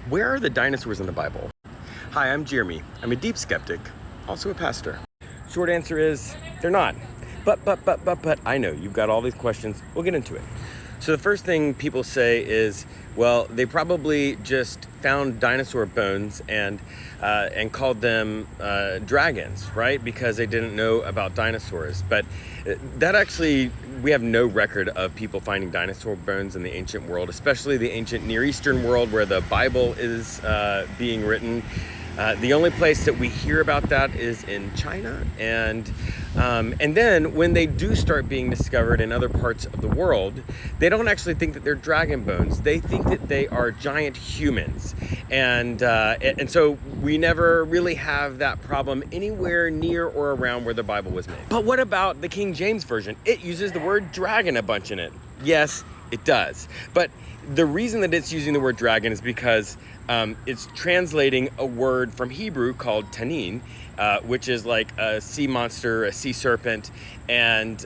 Where are the dinosaurs in the Bible? Hi, I'm Jeremy. I'm a deep skeptic, also a pastor. Short answer is, they're not. But, I know, you've got all these questions. We'll get into it. So the first thing people say is, well, they probably just found dinosaur bones and called them dragons, right? Because they didn't know about dinosaurs. But that actually, we have no record of people finding dinosaur bones in the ancient world, especially the ancient Near Eastern world where the Bible is being written. The only place that we hear about that is in China, and then when they do start being discovered in other parts of the world, they don't actually think that they're dragon bones. They think that they are giant humans, and so we never really have that problem anywhere near or around where the Bible was made. But what about the King James Version? It uses the word dragon a bunch in it. Yes, it does. But the reason that it's using the word dragon is because it's translating a word from Hebrew called tanin, which is like a sea monster, a sea serpent, and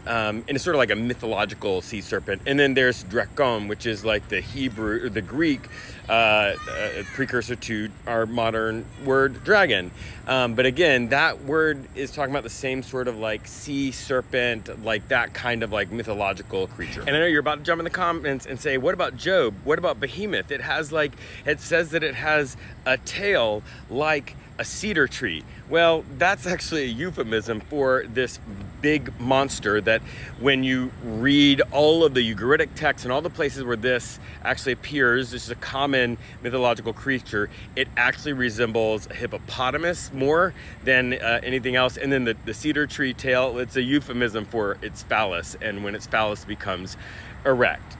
it's sort of like a mythological sea serpent. And then there's drakon, which is like the Hebrew or the Greek precursor to our modern word dragon. But again, that word is talking about the same sort of like sea serpent, like that kind of like mythological creature. And I know you're about to jump in the comments and say, what about Job? What about Behemoth? It says that it has a tail like a cedar tree. Well, that's actually a euphemism for this big monster that when you read all of the Ugaritic texts and all the places where this actually appears, this is a common mythological creature, it actually resembles a hippopotamus more than anything else. And then the cedar tree tail, it's a euphemism for its phallus, and when its phallus becomes erect.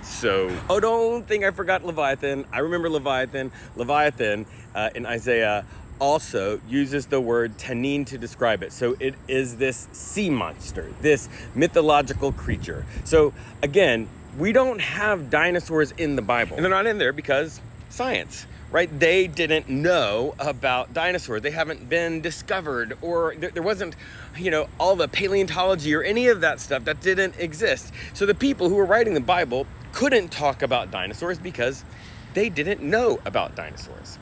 So, oh, don't think I forgot Leviathan. I remember Leviathan. Leviathan in Isaiah also uses the word tanin to describe it. So it is this sea monster, this mythological creature. So again, we don't have dinosaurs in the Bible. And they're not in there because science, right? They didn't know about dinosaurs. They haven't been discovered, or there wasn't, all the paleontology or any of that stuff that didn't exist. So the people who were writing the Bible couldn't talk about dinosaurs because they didn't know about dinosaurs.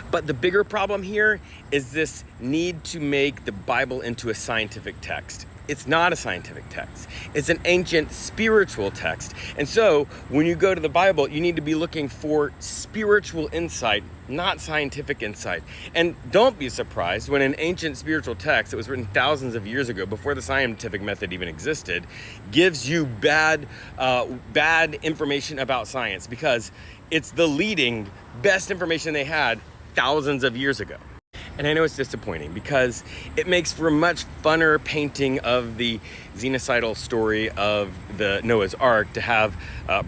But the bigger problem here is this need to make the Bible into a scientific text. It's not a scientific text. It's an ancient spiritual text. And so when you go to the Bible, you need to be looking for spiritual insight, not scientific insight. And don't be surprised when an ancient spiritual text that was written thousands of years ago, before the scientific method even existed, gives you bad information about science, because it's the leading best information they had thousands of years ago. And I know it's disappointing because it makes for a much funner painting of the xenocidal story of the Noah's Ark to have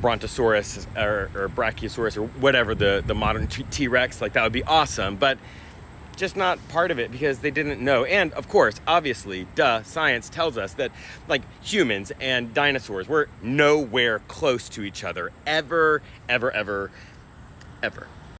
Brontosaurus or Brachiosaurus or whatever, the modern T-Rex, like that would be awesome, but just not part of it because they didn't know. And of course, obviously, science tells us that like humans and dinosaurs were nowhere close to each other ever.